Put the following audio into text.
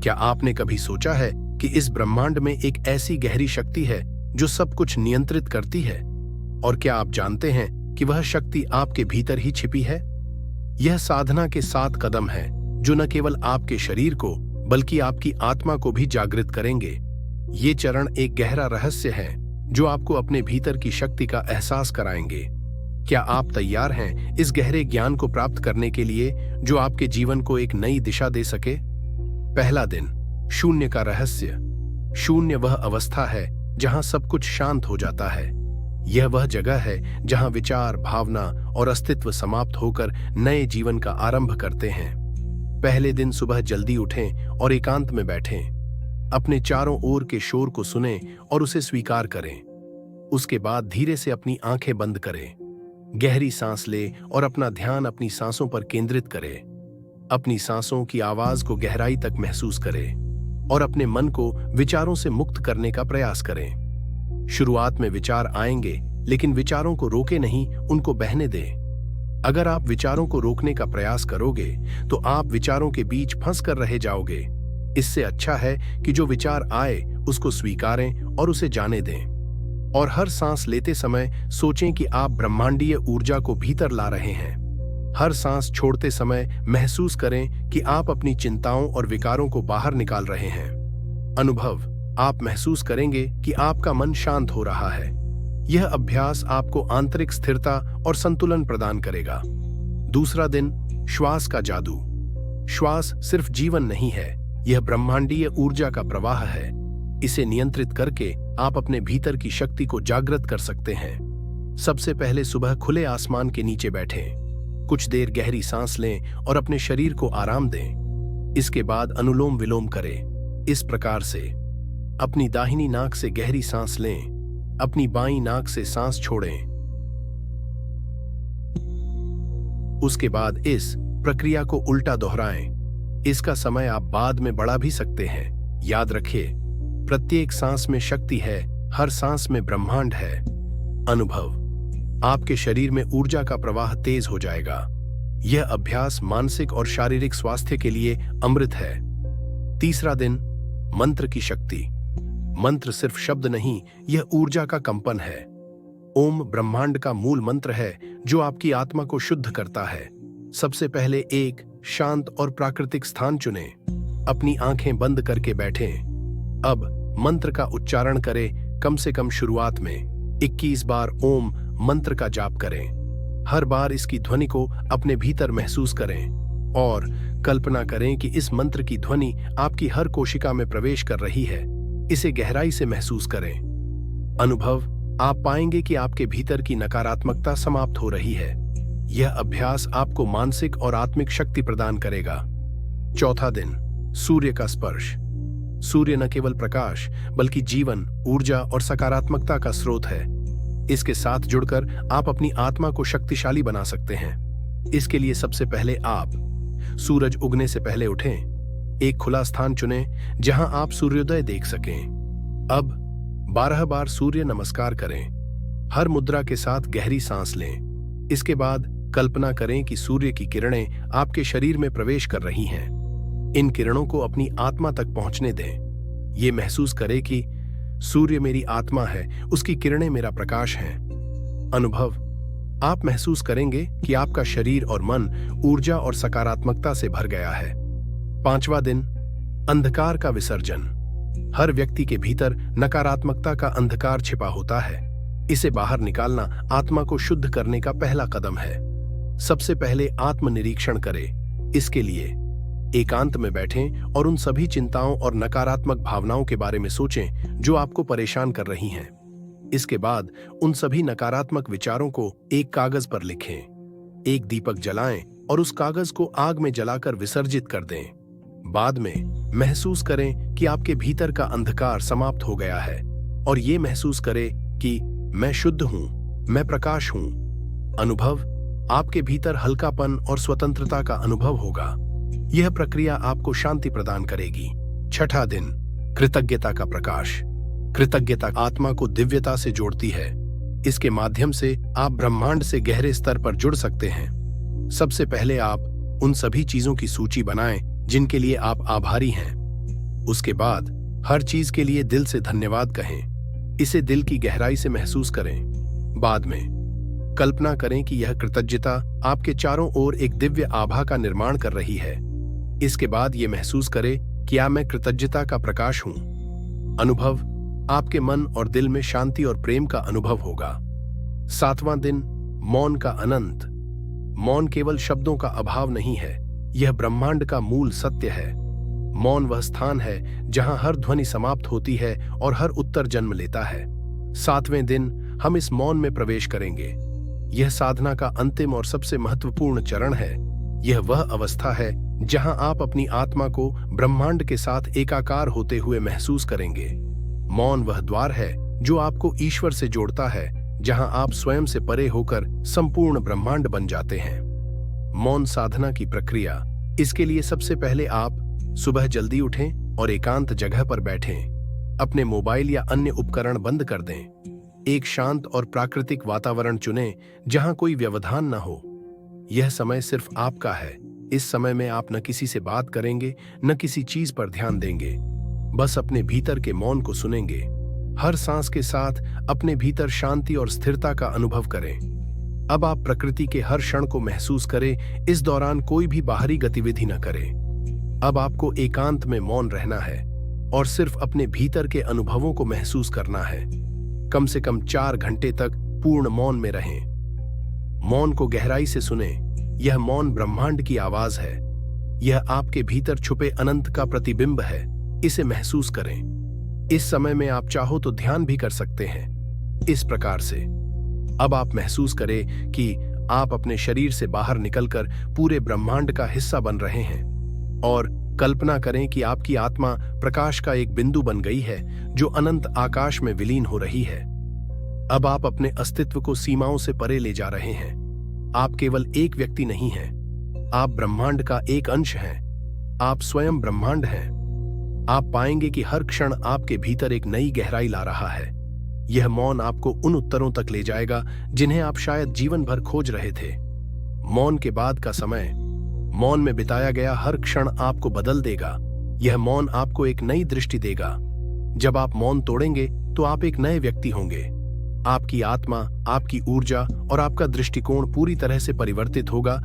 क्या आपने कभी सोचा है कि इस ब्रह्मांड में एक ऐसी गहरी शक्ति है जो सब कुछ नियंत्रित करती है? और क्या आप जानते हैं कि वह शक्ति आपके भीतर ही छिपी है? यह साधना के 7 कदम है जो न केवल आपके शरीर को बल्कि आपकी आत्मा को भी जागृत करेंगे। ये चरण एक गहरा रहस्य है जो आपको अपने भीतर की शक्ति का एहसास कराएंगे। क्या आप तैयार हैं इस गहरे ज्ञान को प्राप्त करने के लिए जो आपके जीवन को एक नई दिशा दे सके? पहला दिन, शून्य का रहस्य। शून्य वह अवस्था है जहां सब कुछ शांत हो जाता है। यह वह जगह है जहां विचार, भावना और अस्तित्व समाप्त होकर नए जीवन का आरंभ करते हैं। पहले दिन सुबह जल्दी उठें और एकांत में बैठें। अपने चारों ओर के शोर को सुनें और उसे स्वीकार करें। उसके बाद धीरे से अपनी आंखें बंद करें। गहरी सांस लें और अपना ध्यान अपनी सांसों पर केंद्रित करें। अपनी सांसों की आवाज को गहराई तक महसूस करें और अपने मन को विचारों से मुक्त करने का प्रयास करें। शुरुआत में विचार आएंगे, लेकिन विचारों को रोके नहीं, उनको बहने दें। अगर आप विचारों को रोकने का प्रयास करोगे तो आप विचारों के बीच फंस कर रह जाओगे। इससे अच्छा है कि जो विचार आए उसको स्वीकारें और उसे जाने दें। और हर सांस लेते समय सोचें कि आप ब्रह्मांडीय ऊर्जा को भीतर ला रहे हैं। हर सांस छोड़ते समय महसूस करें कि आप अपनी चिंताओं और विकारों को बाहर निकाल रहे हैं। अनुभव, आप महसूस करेंगे कि आपका मन शांत हो रहा है। यह अभ्यास आपको आंतरिक स्थिरता और संतुलन प्रदान करेगा। दूसरा दिन, श्वास का जादू। श्वास सिर्फ जीवन नहीं है, यह ब्रह्मांडीय ऊर्जा का प्रवाह है। इसे नियंत्रित करके आप अपने भीतर की शक्ति को जागृत कर सकते हैं। सबसे पहले सुबह खुले आसमान के नीचे बैठें। कुछ देर गहरी सांस लें और अपने शरीर को आराम दें। इसके बाद अनुलोम विलोम करें। इस प्रकार से अपनी दाहिनी नाक से गहरी सांस लें, अपनी बाईं नाक से सांस छोड़ें। उसके बाद इस प्रक्रिया को उल्टा दोहराएं। इसका समय आप बाद में बढ़ा भी सकते हैं। याद रखिए, प्रत्येक सांस में शक्ति है, हर सांस में ब्रह्मांड है। अनुभव, आपके शरीर में ऊर्जा का प्रवाह तेज हो जाएगा। यह अभ्यास मानसिक और शारीरिक स्वास्थ्य के लिए अमृत है। तीसरा दिन, मंत्र की शक्ति। मंत्र सिर्फ शब्द नहीं, यह ऊर्जा का कंपन है। ओम ब्रह्मांड का मूल मंत्र है जो आपकी आत्मा को शुद्ध करता है। सबसे पहले एक शांत और प्राकृतिक स्थान चुनें। अपनी आंखें बंद करके बैठें। अब मंत्र का उच्चारण करें। कम से कम शुरुआत में 21 बार ओम मंत्र का जाप करें। हर बार इसकी ध्वनि को अपने भीतर महसूस करें और कल्पना करें कि इस मंत्र की ध्वनि आपकी हर कोशिका में प्रवेश कर रही है। इसे गहराई से महसूस करें। अनुभव, आप पाएंगे कि आपके भीतर की नकारात्मकता समाप्त हो रही है। यह अभ्यास आपको मानसिक और आत्मिक शक्ति प्रदान करेगा। चौथा दिन, सूर्य का स्पर्श। सूर्य न केवल प्रकाश बल्कि जीवन, ऊर्जा और सकारात्मकता का स्रोत है। इसके साथ जुड़कर आप अपनी आत्मा को शक्तिशाली बना सकते हैं। इसके लिए सबसे पहले आप सूरज उगने से पहले उठें। एक खुला स्थान चुनें जहां आप सूर्योदय देख सकें। अब 12 बार सूर्य नमस्कार करें। हर मुद्रा के साथ गहरी सांस लें। इसके बाद कल्पना करें कि सूर्य की किरणें आपके शरीर में प्रवेश कर रही हैं। इन किरणों को अपनी आत्मा तक पहुंचने दें। ये महसूस करें कि सूर्य मेरी आत्मा है, उसकी किरणें मेरा प्रकाश हैं। अनुभव, आप महसूस करेंगे कि आपका शरीर और मन ऊर्जा और सकारात्मकता से भर गया है। पांचवा दिन, अंधकार का विसर्जन। हर व्यक्ति के भीतर नकारात्मकता का अंधकार छिपा होता है। इसे बाहर निकालना आत्मा को शुद्ध करने का पहला कदम है। सबसे पहले आत्मनिरीक्षण करें। इसके लिए एकांत में बैठें और उन सभी चिंताओं और नकारात्मक भावनाओं के बारे में सोचें जो आपको परेशान कर रही हैं। इसके बाद उन सभी नकारात्मक विचारों को एक कागज पर लिखें। एक दीपक जलाएं और उस कागज को आग में जलाकर विसर्जित कर दें। बाद में महसूस करें कि आपके भीतर का अंधकार समाप्त हो गया है और ये महसूस करें कि मैं शुद्ध हूं, मैं प्रकाश हूं। अनुभव, आपके भीतर हल्कापन और स्वतंत्रता का अनुभव होगा। यह प्रक्रिया आपको शांति प्रदान करेगी। छठा दिन, कृतज्ञता का प्रकाश। कृतज्ञता आत्मा को दिव्यता से जोड़ती है। इसके माध्यम से आप ब्रह्मांड से गहरे स्तर पर जुड़ सकते हैं। सबसे पहले आप उन सभी चीजों की सूची बनाएं जिनके लिए आप आभारी हैं। उसके बाद हर चीज के लिए दिल से धन्यवाद कहें। इसे दिल की गहराई से महसूस करें। बाद में कल्पना करें कि यह कृतज्ञता आपके चारों ओर एक दिव्य आभा का निर्माण कर रही है। इसके बाद यह महसूस करें कि मैं कृतज्ञता का प्रकाश हूं। अनुभव, आपके मन और दिल में शांति और प्रेम का अनुभव होगा। 7वां दिन, मौन का अनंत। मौन केवल शब्दों का अभाव नहीं है, यह ब्रह्मांड का मूल सत्य है। मौन वह स्थान है जहां हर ध्वनि समाप्त होती है और हर उत्तर जन्म लेता है। 7वें दिन हम इस मौन में प्रवेश करेंगे। यह साधना का अंतिम और सबसे महत्वपूर्ण चरण है। यह वह अवस्था है जहां आप अपनी आत्मा को ब्रह्मांड के साथ एकाकार होते हुए महसूस करेंगे। मौन वह द्वार है जो आपको ईश्वर से जोड़ता है, जहां आप स्वयं से परे होकर संपूर्ण ब्रह्मांड बन जाते हैं। मौन साधना की प्रक्रिया। इसके लिए सबसे पहले आप सुबह जल्दी उठें और एकांत जगह पर बैठें। अपने मोबाइल या अन्य उपकरण बंद कर दें। एक शांत और प्राकृतिक वातावरण चुनें जहां कोई व्यवधान न हो। यह समय सिर्फ आपका है। इस समय में आप न किसी से बात करेंगे, न किसी चीज पर ध्यान देंगे। बस अपने भीतर के मौन को सुनेंगे। हर सांस के साथ अपने भीतर शांति और स्थिरता का अनुभव करें। अब आप प्रकृति के हर क्षण को महसूस करें। इस दौरान कोई भी बाहरी गतिविधि न करें। अब आपको एकांत में मौन रहना है और सिर्फ अपने भीतर के अनुभवों को महसूस करना है। कम से कम 4 घंटे तक पूर्ण मौन में रहें। मौन को गहराई से सुनें। यह मौन ब्रह्मांड की आवाज है। यह आपके भीतर छुपे अनंत का प्रतिबिंब है। इसे महसूस करें। इस समय में आप चाहो तो ध्यान भी कर सकते हैं। इस प्रकार से अब आप महसूस करें कि आप अपने शरीर से बाहर निकलकर पूरे ब्रह्मांड का हिस्सा बन रहे हैं। और कल्पना करें कि आपकी आत्मा प्रकाश का एक बिंदु बन गई है जो अनंत आकाश में विलीन हो रही है। अब आप अपने अस्तित्व को सीमाओं से परे ले जा रहे हैं। आप केवल एक व्यक्ति नहीं हैं, आप ब्रह्मांड का एक अंश हैं। आप स्वयं ब्रह्मांड हैं। आप पाएंगे कि हर क्षण आपके भीतर एक नई गहराई ला रहा है। यह मौन आपको उन उत्तरों तक ले जाएगा जिन्हें आप शायद जीवन भर खोज रहे थे। मौन के बाद का समय, मौन में बिताया गया हर क्षण आपको बदल देगा। यह मौन आपको एक नई दृष्टि देगा। जब आप मौन तोड़ेंगे तो आप एक नए व्यक्ति होंगे। आपकी आत्मा, आपकी ऊर्जा और आपका दृष्टिकोण पूरी तरह से परिवर्तित होगा।